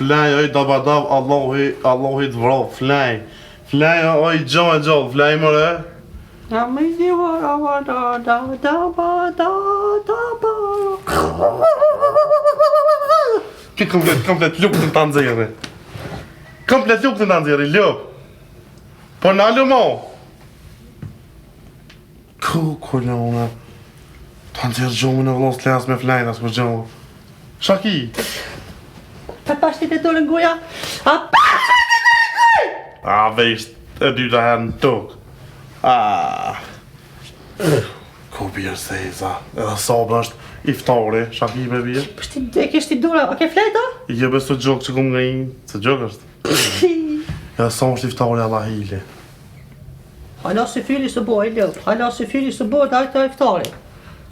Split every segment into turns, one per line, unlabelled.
flaj, oj, dabadav, Allahi të vro, flaj. Flaj, oj, gjallë, flaj, mëre. Ki komplet lukë të të nëzirë. Komplet lukë të nëzirë, lukë. Po në alë mo. Kullë unë. Të nëzirë gjumë në vlos të lasë me flajnë, asë për gjumë. Shaki.
Pa pashtit e dorë në goja.
A, vesh, e dyta herë në tukë. Ko bjerë se i za. Edhe sabë është iftari, shaki me bjerë.
Pashtit e kishti dora, a ke flejta?
Je be së gjokë që kumë nga i, së gjokë është. Edhe sa është iftari Allah hili.
Hala se fyri së bo, e lëp. Hala se fyri së bo, daj të iftari.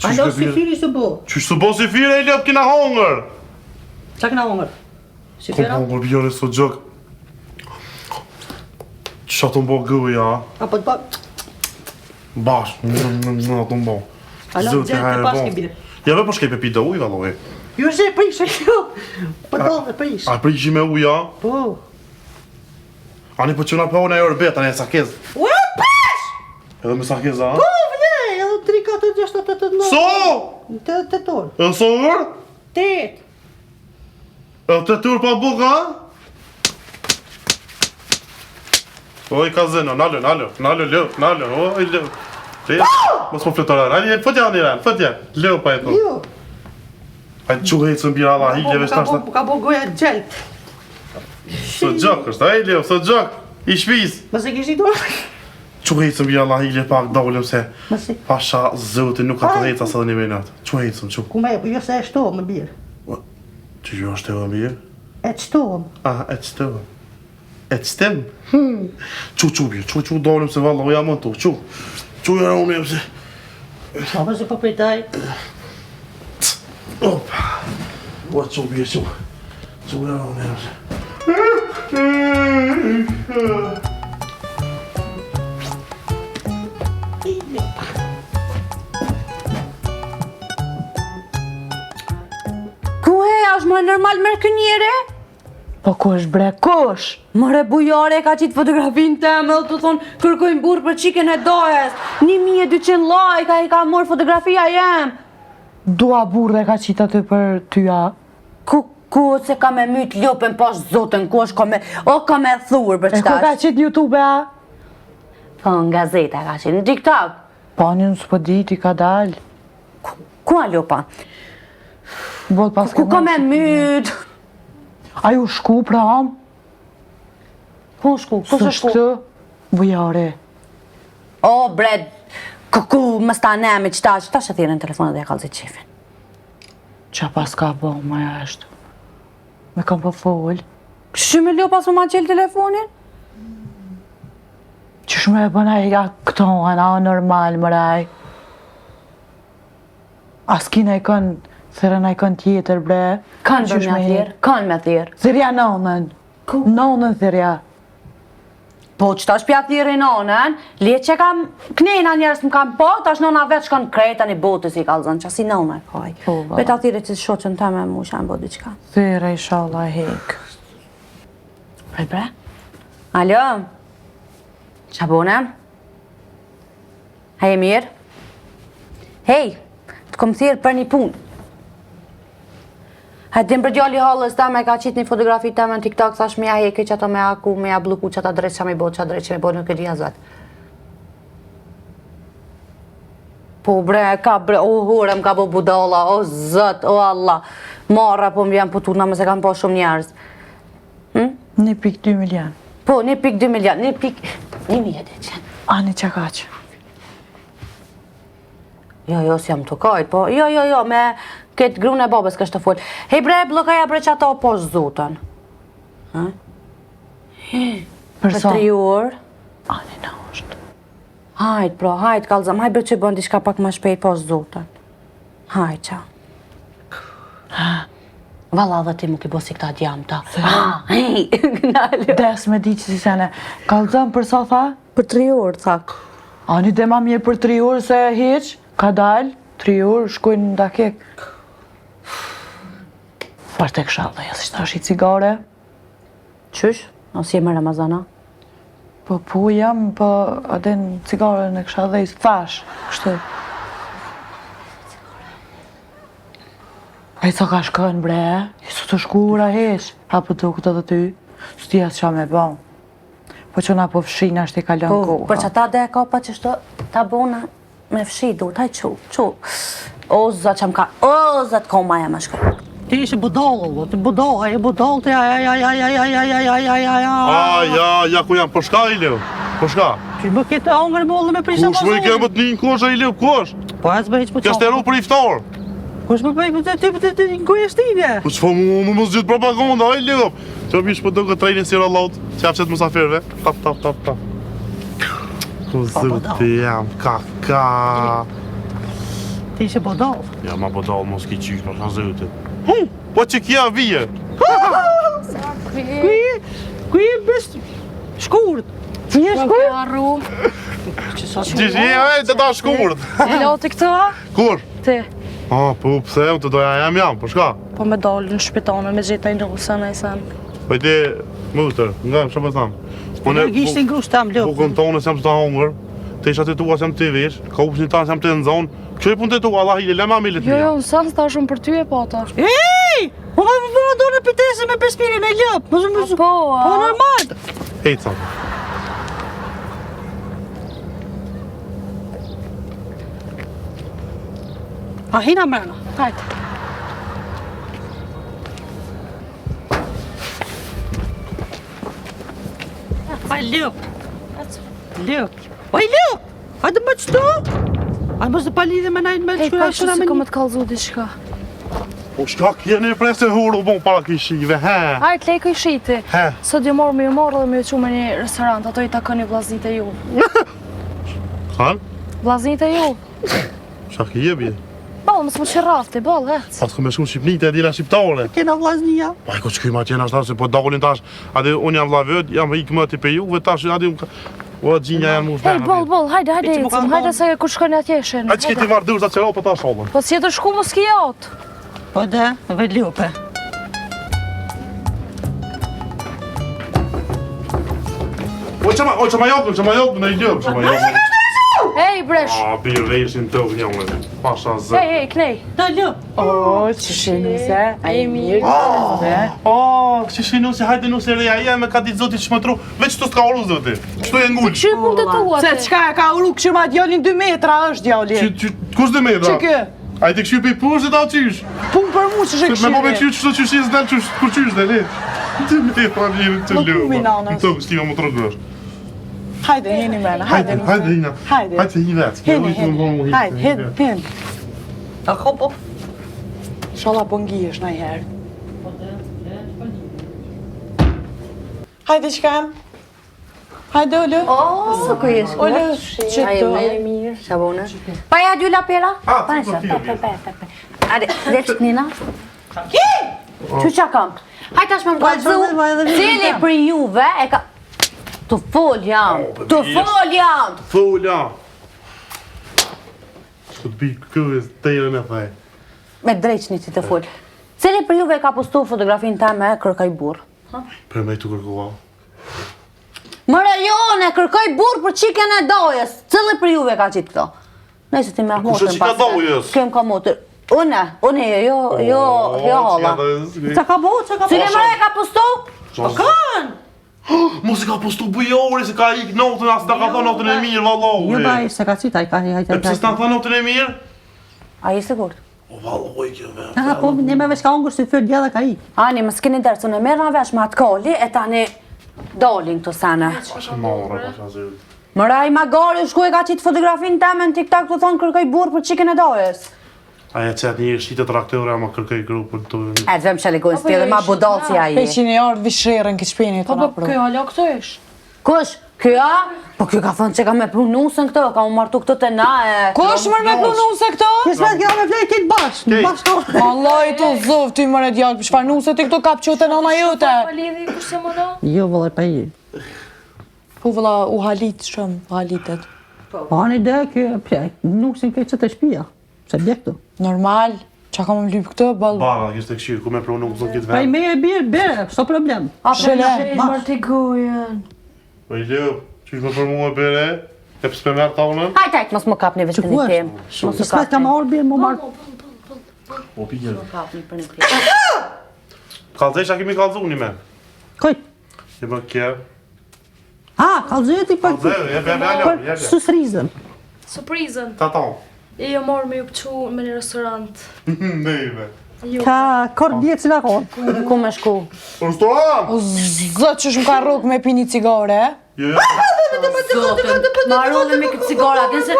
Hala se fyri së bo.
Qysh së bo si fyri e lëp kina hongër?
Qa kina hongër? Si
Kom
fyra?
hongër bjerë së gjokë. Qa të mbo gëja?
Apo të ba...
Bash, në të mbo.
Hala në gjerë të paske bjerë.
Ja be po shkej pe pi do uj, valoj.
Jo zhe prish e kjo. Po do dhe prish.
A prishi me uja?
Po.
Ani po qëna pa unë e orë bet, ani e sakez.
Ue, prish!
Edhe me sakez, a?
Po, vlej, edhe 3, 4, 6, 7, 8, 9.
So!
8 orë.
Edhe so orë?
8.
Edhe 8 orë pa buka, a? Oj, ka zëno, nalë, oj, lë. Mos po fletore, ani, fëtja ani ren, fëtja. Lë pa e tu.
Jo.
Ajë që hejtë së mbira Allah, hilje veç tashtë.
Ka bo goja gjelt.
Së gjok është, ajë lë, së gjok. I shpiz.
Mëse kishti dorë?
Që hejtë së mbira Allah, hilje pak dollëm se.
Mëse.
Pasha zëti nuk ka të hejtë asë dhe një minut. Që hejtë së më që?
Ku me, jo se e shtohë më birë.
Që jo është e më mirë?
E qtohëm.
E qëtëmë. E qëtëm? Që bjerë, që dollëm se valla, o jam në tu, që jera unë e pëse.
Ma mëse po pritaj.
Opa. Ua që bjerë, që jera unë e pëse.
Ku he, është më normal mërë kënjere? Po kush bre, kush? Mëre bujare ka qitë fotografin teme dhe të thonë kërkojnë burë për qiken e dojes. 1200 like i ka morë fotografia jem. Dua burë dhe ka qitë aty për tyja. Ku se ka me mytë lopën pas zotën, ku është ka me thurë për qëtash. E ku ka qitë YouTube, a? Po në gazeta ka qitë, në TikTok. Po një në s'po dit, i ka dalë. Ku a lopa? Ku ka me mytë? A ju shku pra am? Ku shku? Ku se shku? Së shkëtë bujare. O, bred, kuku, më sta nemi qëta që thire në telefonet dhe e kalë zi qifin. Qa pas ka bo, maja eshtu? Me kam po fol. Shumë e ljo pas më ma qelë telefonin? Qësh me e bëna e ja këto, ana normal, mëraj. As kina i kënë, thërën a i kënë tjetër, bre. Kanë bërë me thjerë, kanë me thjerë. Thirja nonën. Nonën thirja. Po, qëta shpja thjerë i nonën, liet që kam knejna njerës më kam po, tash nona vetë shkon kreta një botës i kalëzën, që si nona e kaj. Beta thjerë që shoqën të me mu shanë bo diqka. Thjerë, inshallah, hek. Prej bre? Alo? Qa bonem? Hej, mirë? Hej, të kom thjerë për një punë. Hajtim për djalli halës ta me ka qitë një fotografi ta me në TikTok, thash me ja heke që ato me aku, me ja bloku që ata drejtë që me bo, që drejtë që me bo nuk e dhja zvetë. Po bre, ka bre, o hore më ka bo budala, o zët, o Allah. Marra po më vjen po turna me se kam po shumë njerës. 1.2 milion. Po, 1.2 milion, 1.200. Ani që ka që? Jo, si jam të kajt, po, jo, me këtë grunë e babës kështë të folë. Hej bre, blokaja bre që ato po zotën. Për 3 orë? Ani në është. Hajt, bro, hajt, kalzëm, hajt bre që i bëndi shka pak më shpejt po zotën. Hajt, qa. Vala dhe ti mu ki bosi këta djam ta. Hej, gnalë. Des me di që si sene, kalzëm për sa tha? Për 3 orë, thak. Ani dhe ma mirë për 3 orë se heq, ka dalë, 3 orë, shkojnë në dakek. Farë të këshallë, jesë ishtë ashtë i cigare. Qysh? Ose jemi Ramazana?
Po jam, po aden cigaren e kësha dhejs thash, kështu. A i sa ka shkën bre, i su të shkura hesh, apo të këtë dhe ty, së tja së qa me bon. Po që na po fshin ashtë i kalon koha.
Po, për që ta dhe ka pa që shto ta bona me fshi duhet, haj qu. O, zat që më ka, o, zat ko maja më shkoj.
Ti ishe budallë, ti budallë, ti
Ja, ku jam, për shka i leo? Për shka?
Që më këtë angër më ollë me prisha
Kush më i kemë të një kosh i leo, kush?
Po as bëj që po
Kja shteru për iftar.
Kush më bëj ti në kujestine?
Po që fa mu mos gjithë propaganda, i leo. Që bish për do këtë trejnë si rallot, që apë qëtë musafirve. Tap. Ku zëti jam, ka.
Ti ishe budallë.
Ja, ma budallë mos ki qysh, për shka zëti. Po që kja vije.
Kuj e best shkurt.
Ti e shkoj?
Të da shkurt.
E loti këtë?
Kur?
Ti.
Po pëse, të doja jam, për shka?
Po me dalë në shpitane me gjitha i nusën e sen.
Po ti, mutër, nga më shumë tham.
Unë gishtë në grusht tam, lëp.
Bukën tonë jam të ta hongër, të isha të tua jam të vesh, ka upës një tanë jam të në zonë, kjo i punë të tua, Allah hile, lema milit
Jo,
mija.
sa sta shumë për ty e pata.
Ej! Po më përra do në pitese me pespirin e lëp. Po normal.
Hejtë sa.
A hina mërëna.
Hajtë.
A lëp. Lëp. Hajde më qëto. A mos të palidhe me najnë me
Ej,
shkura
pa që si ka me të kalzu diçka.
Po shka kjeni e presë e hurë, bon para kishive, he.
Hajtë, lejko i shiti.
He.
Sot ju morë me ju morë dhe me ju që me një restorant, ato i takoni vllaznit e ju.
Han?
Vllaznit e ju.
Shka ki jebje.
Balë, mësë më që rafti, balë, hec.
Pas këmë shku Shqipnit e dila shqiptare.
Kena vllaznia.
Pa i ko që kyma tjena shtarë, se po dalin tash, adi unë jam vlavët, jam ikë më të pe juve, tash adi unë ka... O, gjinja janë mu
Ej, balë, hajde,
E që më
ecim,
ka
hajde
thonë?
se kur shkoni atjeshin.
A që ti vardur za qero për ta sholën.
Po si e të shku më s'ki jatë.
Po dhe, ve lëpe.
O që ma jokën, në i ljëpë, që ma jokën.
Ej, bresh.
A, birë veshin të vë njëmë, pasha zë.
Ej, knej.
Da lëp.
O, që shenise, a e mirë.
O, që shi nusi, hajde nusi reja, ja me ka ditë zotit shmëtru, veç të s'ka oru zoti, qëtu e ngullë.
Që mund të tua
Se
ti?
qka e ka uru këshu ma djallin 2 metra është djalli.
Kush dhe me dra?
Që kë?
A i të këshu për i push dhe ta qysh?
Pun për mu që shë
Me po me
këshire.
këshu qështu qysh i zdel qysh, kur qysh dhe le. Të me pra njërë të
Më
lëpë.
pumi nanës.
Në të shtiva më të rëgësh.
Hajde, hini mena, hajde.
Hajde hina.
Hajde.
Hajde hi vetë.
Hajde, hin. A hopo?
Shala po ngijesh na i herë.
Hajde qkam. Hajde olë.
O, së ku jesh?
Olë, që
Ai
të.
më mirë, shabone. Pa ja dy lapera?
Ah,
Pa
ti
sa,
po ti,
pe. Ade, dhe që knina? Që qa kam? Haj tash me më
Vajtë,
kalzu,
vajtë, vajtë,
cili
vajtë.
për juve e ka... Të fol jam, të fol jam!
Thulla. Shku të bikë këve tejrën e thej.
Me dreqni që të fol. Cili për juve e ka postu fotografin ta me kërkaj burë?
Për me i të kërkova.
Mëre jone, kërkoj burë për qiken e dojës. Cili për juve ka qitë këto? Nëjse ti me
Kushe
motën
qika dojës?
Kem ka motër. Une, jo holla.
Qa ka bo, qa ka bo?
Cili mëre e ka postu?
Kan!
Mos i ka postu bujori, se ka ik notën, asë da ka thë notën e mirë, vallohë.
Jo baj, se ka cita, i ka
E pëse s'ta thë notën e mirë?
A i sigurt?
O, vallohë, kjo me.
Aha, po, ne me veç ka ongër si fyr djela ka i.
Ani, më s'keni dërë, se në merë në vesh me atë koli, e tani dolin këto sene.
Pasha marë, pasha zërë.
Mëra i magari, shku e ka qitë fotografin teme në TikTok të thonë kërkoj burë për qiken e dojës.
Aja qëtë një shqitë traktore, ama kërkej grupën të...
E të vëm shalikojnë s'ti edhe ma budalë si a i.
500 jarë vishrerën këtë shpinit të
Po,
na
po, kjo alo këto ish.
Kush? Kjo? Po kjo ka thënë që ka me prunusën këto, ka më martu këto të na e...
Kush mërë me punu se këto? Kjes me t'gjallë me flej kitë bashkë. Bashkë.
Allah i të zëv, ty mërë djallë, për shfar nuse ti këto kap qote nana jote.
Lidhi kurse më na?
Jo, vëllë pa i.
Po vëlla u halit shumë, u halitet.
Po, anë ide, kjo, nusin këtë që të shpia. Se bje këtu.
Normal, Qa ka më lyp këtë, ballë?
Bara, kishte këshirë, ku me pronu nuk këtë
Pa i
vend.
me e birë, bere, s'o problem.
Shele,
Mërë t'i gojën.
Po i lëp, që ishme për mua bere, e pësë me merë taunën.
Hajt, mos më kapni veç për një tem. Mos më
S'ka ka
kapni.
marrë birë, më marrë.
O, pijë.
Kapni për një tem.
Kalzej, që kemi kalzu një me?
Koj,
Je më kjerë.
kalzeti për
Kalzej, jebe.
susrizën.
Surprizën.
Ta ta.
E jo morë me ju pëqu me një restorant.
Neve.
Ka kor bje cila kohë.
Ku me shku?
Restoran!
O zot që shumë ka rrugë me pini cigare.
Jo,
Ma rrulli me këtë cigara, din se...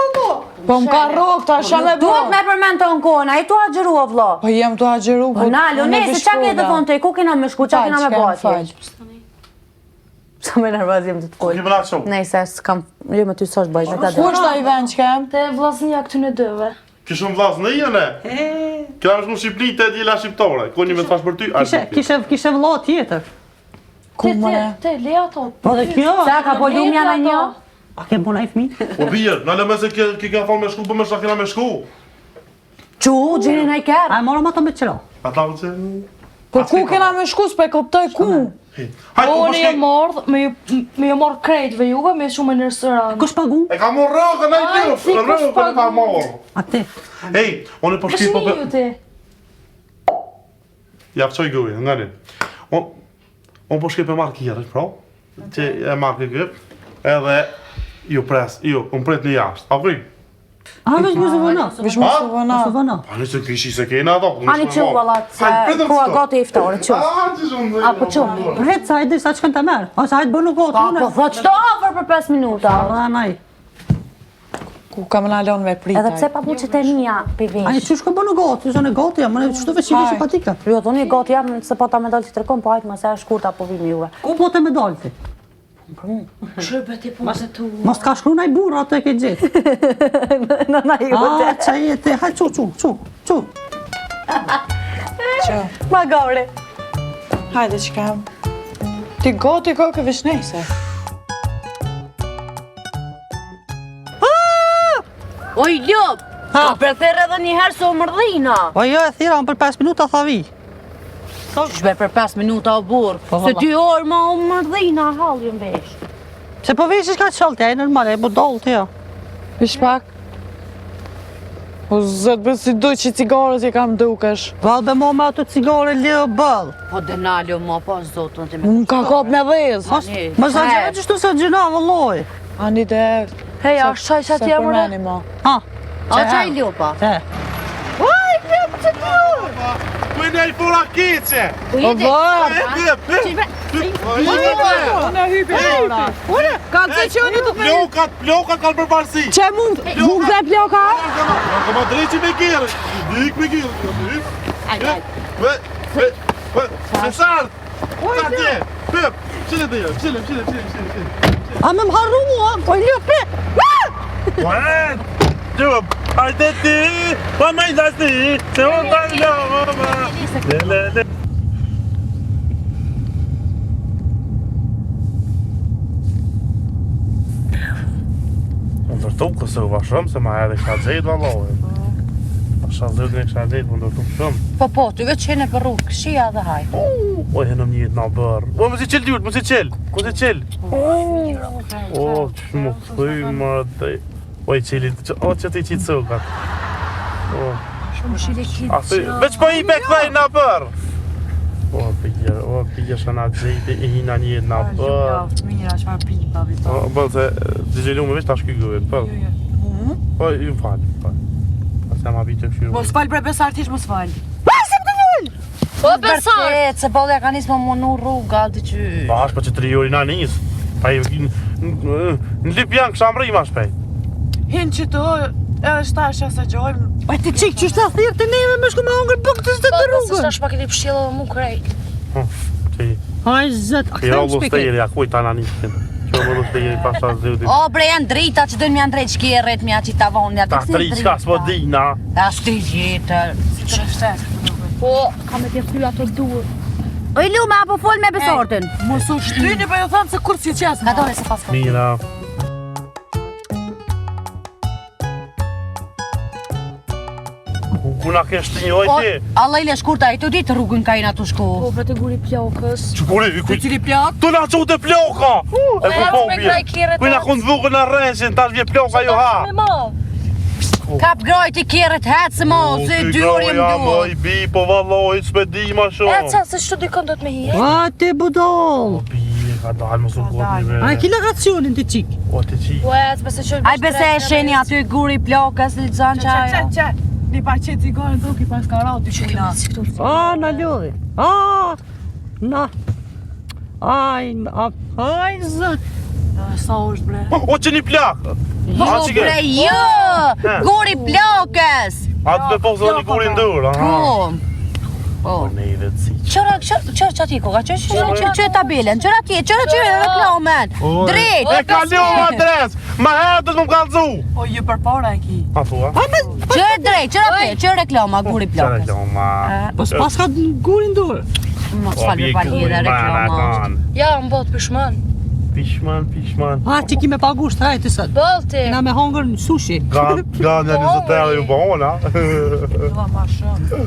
Po më ka rrugë, ta shë me
Duhet
bo.
me përmen të nkona, i tu agjerua vlo.
Po jem të agjeru,
Po nalo, ne, se qa ke të thonë të i, ku kena me shku, qa kena me bati? Sa me nervoz jem të të
ku
kuj.
kemi la shumë?
Nej, se s'kam, jo me ty s'osh bëjt, me ta
Ku
dhe.
është ta i vend që kem?
Te vllaznia këtyne dëve.
Kishëm vlas në jene? Këna me shku Shqipni të djela shqiptore. Ko një me të thash për ty,
Kishe vëlla tjetër.
Ku më ne?
Te, le ato.
Po dhe kjo,
Sa ka po lumja në një?
a ke bona i fmi?
O birë, në lëme se ki ka thonë me shku, për me shka kena me shku.
Qu, gjeni në i kërë.
A e morëm ato me qëro.
A ta vë që...
Po ku kena me shku, s'pe koptoj ku?
Hajtë,
Po
ku
ne e
përshki...
mordh, me ju mordh krejtve juve, me shumë në restorant.
Kush pagu?
E ka morë rrëgë, në i lëfë,
si,
në rrëgë, për e ka morë.
A te.
Ej, unë po shki po...
Shmi ju ti.
Ja, qoj gëvi, nga një. Unë po shki për marrë kjerë, pra? Që e marrë këgëp, edhe ju pres, unë pret një jashtë. A vëj?
A vesh më zëvëna.
Vish më shu vëna.
Zëvëna.
Pa në që kishi se kena ato.
Ani qu, valat, se kua gati i ftore, qu.
A, që shumë.
Apo qu.
Rret sa hajde sa çkan ta merr. Ose hajde bënu gotë.
Pa, po thot qdo ofër për 5 minuta.
A naj.
Ku kam në alon me pritaj.
Edhe pse pa buqet e mija,
Ai
pivish.
çu shko bënu gotë, zonë gotë jam, më çto veç i simpatika.
Jo, thoni gati jam, se po ta me dalë të trekon, po hajtë mëse e shkurta po vimi juve.
Ku po të me dalti?
Shërbe ti po se tu.
Mos ka shkru naj burr atë e ke gjetë.
Nëna jote.
Ah, çaj te, haj çu.
Që,
Ma gaure.
hajde që kem. Ti goti kokë vish nejse.
Oj, Ljop! Ha, për therë edhe njëherë se o mërdhina.
Po jo e thira, unë për 5 minuta thavi.
Shbe për 5 minuta o burë.
Po,
Se
valla.
2 orë ma o mërdhina, halë jëm vesh.
Se po vesh ka çolti, ai normal, ai po dollti jo.
Vish pak. O zot, bës si duj që cigarës i kam dukesh.
Valbe mo me ato cigare leo ball.
Po denaljo ma, po zotën të me.
Unë ka kop me dhez.
Mos sa gjë çto se gjëna valloj.
Ani dhe...
Hej, a shaj që
Se
t'ja mërë?
përmeni ma.
Ha.
A qaj Ljopa?
Te.
Ku e ne i fora keqe.
Po
O vërë! Unë e hypi ora. Ka të që unë të
Plokat kanë për parësi.
Që mund dhe ploka?
Ka ma drejqi me gjerë. Dik me gjerë. Me sartë. Sa tje. Pëp. Qile të jo. Qile.
A më harru mua, po Ljopi.
Uen. Gjum. Hajde ti. Pa me i dashti. Se unë të njëma. Le. Unë dërtu kësë u vashëm, se ma edhe kësha gjejt valove. Kësha zërë në kësha gjejt, unë dërtu shumë.
Po, ty veç qene për rrugë, këshia dhe haj.
Oj, henëm njët nga bërë. O, më si qëllë djurë, më si qëllë. Ku si qëllë? O, që më thuj, më dhe... Oj, qëllë, o, që ti qitë sukat. O, a thuj, veç po i bek vej nga bërë. O, pijë shë nga gjejtë, i hina njët nga bërë.
Mira, që marë pipa, vita.
O, bëllë se, të gjellu me veç ta shky gëve, për. Po, ju falë, për. Pas jam abit të këshyrë.
Mos fal për besar tish, mos fal.
Po, besar! Se po dhe ka nisë më mënu rruga, dhe që...
Pa, është për që 3 ori na njësë. Pa, në lip janë kësha më rima shpej.
Hin që të, edhe shtash e se gjojmë.
Pa ti çik që shta thirr të neve më shku me hongër buk të
Po,
rrugën.
se shtash pak e li pështjellë dhe mu krejt.
Që
Ai zot, a
i
kthem
rollu
shpikë.
stejri, a kuj ta na njësën. Që më rollu stejri, pasha zëvdi.
O, bre, janë drejta që dojnë mjanë drejt shkje rrët mja që ta vonë, ja
Ta tri qka s'po dina.
Ta shti gjithër.
Po, ka me t'ja thy ato duhet.
O, i lume, apo fol me besortin.
Mos u shtryni për ju thënë se kur si qesë.
Ka dole se pas ka.
Mira. Ku na kesh të njoj ti?
Allah i le shkurta, i të ditë rrugën ka i na të shku.
Po, për të guri plakës.
Qukuri,
Të cili plak?
tu na qu të ploka! E ku po
me
bje?
kraj kjerët
Kuj na kun dhukën në rrenqin, tash vje ploka ju ha!
Me ma.
Kap grojt i kjerët hecë mo, se dyri më duhet.
I bi, po valloj, s'pe di ma
E,
shumë.
ca, se shtu dikon do të me hi.
A, te budol.
Bi, ka dalë më su kot një
A,
me.
kila racionin të qik.
O, të qi.
Ue, s'bese që...
Aj bese e sheni aty guri plakës, li të zanë që ajo.
Një pa qëtë cigare duke pas ka rati shkina.
A, na lodhi. A, na. Aj, zët.
Sa është bre?
O, që një plak!
Jo bre, jo! Guri plakës!
A të me posë dhe një guri ndur, aha.
Po.
Po, ne i vetë si.
Qëra që ati koka, që tabelen, qëra tje, qëra reklamen. Drejt!
E ka leo adres! Ma herë të më kalëzu!
O, ju për para e ki.
A thua?
Qëra drejt, qëra tje, qëra reklama, guri
Qara
plakës.
kjo, ma...
Po s'pas ka gurin dur.
Mos falë për pari dhe reklama.
Ja, më bot pishman.
Pishman.
A, që ki me pagu shtrajt të sët.
Bolti.
Na me hongër në sushi.
Ga një 20 euro ju bëhona.
Dua ma shumë.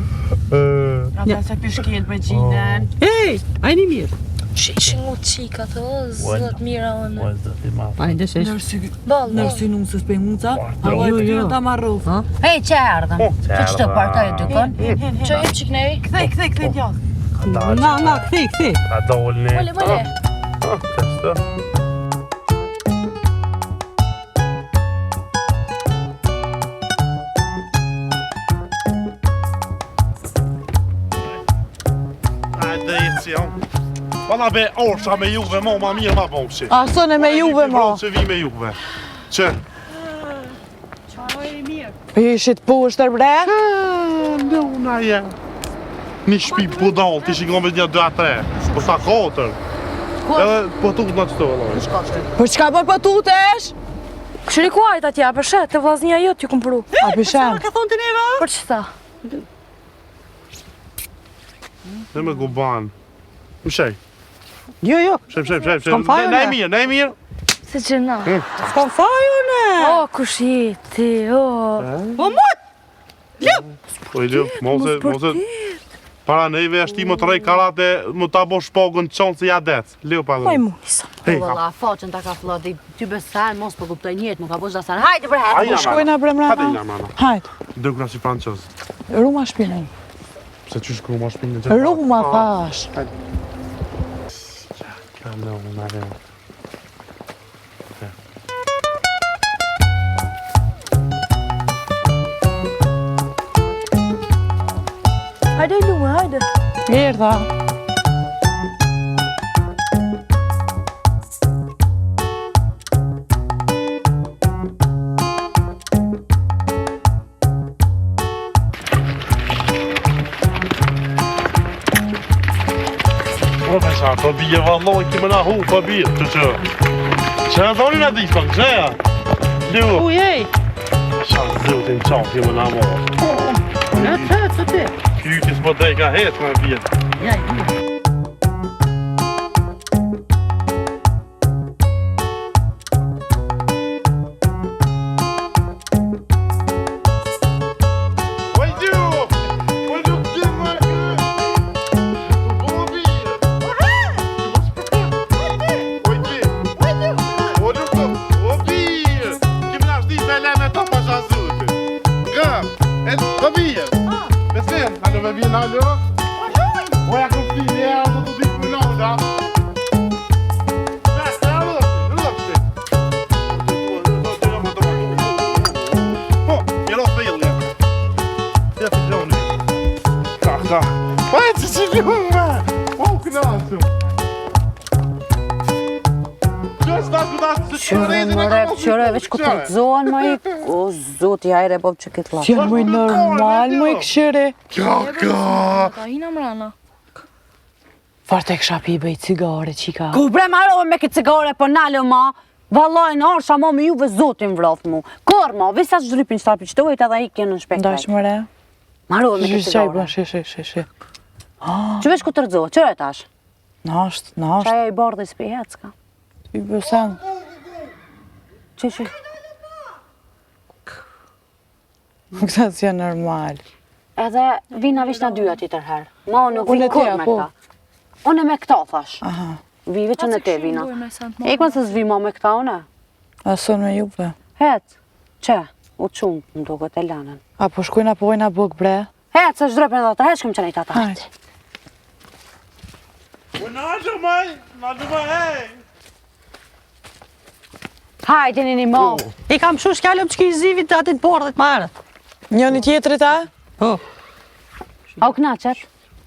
Ata se pishkel me gjinen.
Ej, a një mirë.
Ishin mu qika të, o, zot mira
O,
onë.
e zë ti ma.
A, ndë shesh.
Bol, bol.
Nërsi nuk se s'pe muca, a
Jo,
lojt
jo.
ty ta marruf.
Hej, që erdhen? Që që të partoj dykon?
Që i qiknej?
Kthej djallë.
Na, kthi.
A dolni.
Mole.
Kështë. Ajde, i cion. Valla be, orsha me juve, ma mirë ma boshi.
A sone me juve ma.
Që vi me juve. Që?
Ishit pushtër bre?
Luna je. Një shpi budal, ti shikon me një 2-3. Po sa 4. Edhe po tut në qëto, vëlloj.
Për çka për pëtutesh?
Këshëri kuajt atja, për shet, të vllaznija jo t'ju kumpru.
A pishen?
Ka thonë të neva?
Për që tha?
Dhe me guban. Më shej.
Jo.
Shem.
S'kam fajun,
Ne
e.
e mirë.
Se që na.
S'kam faju, ne.
O, kush jeti, o.
Po mot.
Po i lëp, mose. Para neve është ti më të rej karate, më ta bo shpogën qonë se ja dec. Leo pa dhe.
Mu, nisa.
Hej,
Valla, faqen ta ka flot, ty besan, mos për kuptoj njët, më ka bosh da san. Hajde bre, hajde.
Ajna,
Shkojna bre
Hajde,
mrena.
mana.
Hajt,
Dërkna si franqës.
ruma shpinën.
Se që shkru ma shpinë në gjithë.
Ruma thash.
Ka në në në.
Hajde i lume, hajde.
Erdha.
Po me sa, po bije valloj, ki më na hu, po bije, që. Që e thoni na dish, pak, që ja? Leo.
Ujej.
Qa zëu të në qanë, ki më na mo.
Të ti.
Kytis po dej ka het, më bije. Oj, du! Oj, du, gimma! Oj, bije! Kim na shdi me leme ta pasha zute. Gëm, e të bije. Besim, hallo me bije hallo. Oj, a kom fli, ja, do të ditë më nënda. Po, jelo fel, ja. Ja, të gjoni. Ka. Po, e që gjome! O, knasëm.
Qëre, veç ku të rëzohen, ma i... O, zoti, hajre, bob që këtë lapë.
Janë mëj normal, mëj këshire.
Ka.
Ta hina mrana.
Farte kësha pi bëj cigare, qika.
Ku bre marove me këtë cigare, po nalë ma, vallojnë orsha mo me juve zotin vraf mu. Kor ma, visa që drypin shtarpi që të ujt edhe i kjenë në shpektaj.
Ndash mëre.
Marove me këtë
Shqaj, bro,
cigare.
shi.
Që veç ku të rëzohet, qëre tash?
Nasht.
Qaja i bardhe i s'pi hecka.
I bësen.
Që?
Këta si janë normal.
Edhe vina vish na dy ati tërherë. Ma unë nuk vi
Unë e
kur
te,
me
po.
këta. Unë e me këta, thash.
Aha.
Vi veç unë e te vina. Ekma se s'vi ma me këta une.
A son me juve?
Het, që? U qumë, më duket e lanën.
A po shkojna po ojna buk bre?
Het, se shdrepën edhe të heshkëm që nejtë ata.
Hajde.
Naldo më, hej!
Hajde një mo.
I kam shu shkallëm që ki zivit të atit bordit marët.
Njëni tjetrit a?
Po,
A u knaqet?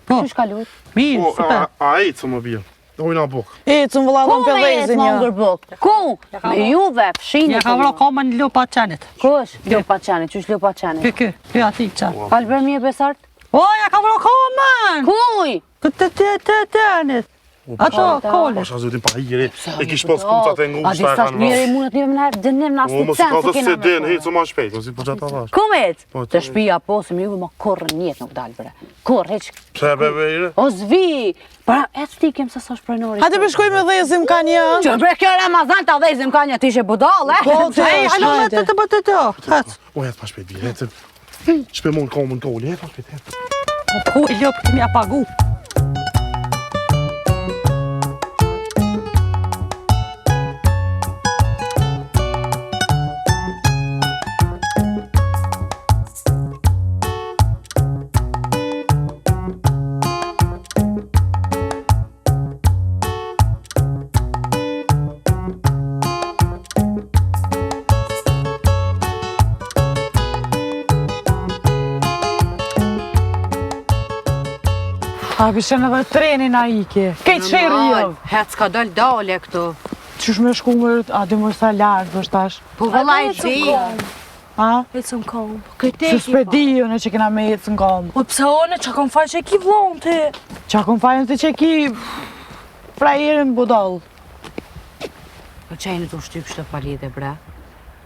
Po.
Që shkallut?
mirë, super.
A ecë më bje. Ojna buk.
Ecën vëlla
Ku
dhëm
me jetë
pëllezin
më
një.
ngër buk? Ku? Me juve, fshinit.
Ja ka vro koma në lupa qenit.
Kush? Lupa qeni, qysh lupa qeni?
Ky ati qa.
Albert mi e besart?
O, ja ka vro komën!
Kuj?
Këtë të tenit. Ato, kole.
Pasha zotin pa hire, e kish pas kucat e
A
ngushta
di
e
sa
kanë
mirë i
vë.
mundet një më nërë dënim në
O,
asë
mos
të
ka
censë
të
kena
se
me
den,
po.
hejtë më shpejt, mos i po gjatë avash.
Kumet?
Po,
Të shpia po, se më juve më korrë njetë nuk dalë bre. Korrë, heq.
Pse bebe ire?
O zvi! Para, e të stikim se sa shprenori.
Hajde për shkoj me dhezim ka një.
Që bre kjo Ramazan të dhezim ka një tishe budal, e?
Po, të
Ej, alo me
hajde.
të bëtë të. Hëtë.
O, jetë pa shpejt bje, jetë. Shpe mon komën koli, jetë pa shpejt, jetë.
Ku i ljopë të mja pagu.
A pishen edhe trenin a iki. Kejtë shërë jo.
Hec ka dole këtu.
Qysh me shku më, a di më sa lartë vështë tash.
Po vëlla i zi.
A?
Ecëm kom.
Këte
Që s'pedi jo në që kena me jetë në komë.
O pse one që kom faqe ki vlonë ti?
Qa kom fajnë të që ki frajerin budal.
Po që ajnë të ushtyp shtë palide, bre?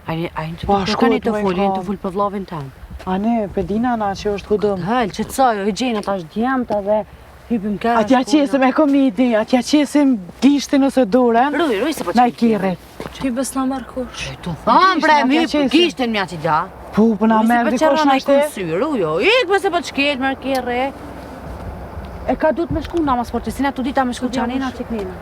Ajnë të
Po,
të
shkoj,
kani të
po, e
folin,
kam.
të full për vlovin tanë.
A ne, pedina na që është kudëm.
Hëll, që të sojë, i gjenë ata është djemta dhe hypim kërë.
Atja qesim e komidi, atja qesim gishtin ose duren.
Ruj, se po
Na
që
i kirit.
Ti bes na merë kush.
Ah, bre,
Gishtin,
mi
atja qesim.
gishtin mja që da.
Po, për na merë dikosh në shte.
Jo, ik me se po të shket, mërë kjerë. E ka du të me shku nama sportisina, tu dita me shku qanina që kënina.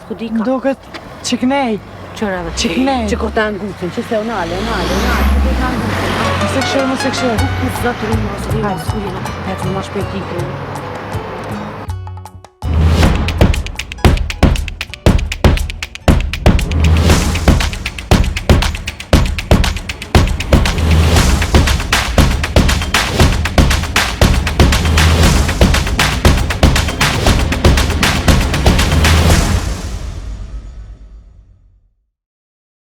S'ku di ka.
Duket qiknej.
Qëra dhe
Qiknej.
që kur ta ngutin, që se unale, që kur ta ngutin.
Mëse këshërë, mëse këshërë.
Zotë rrimë, ose rrimë, s'ku jena, e të më shpejtikë.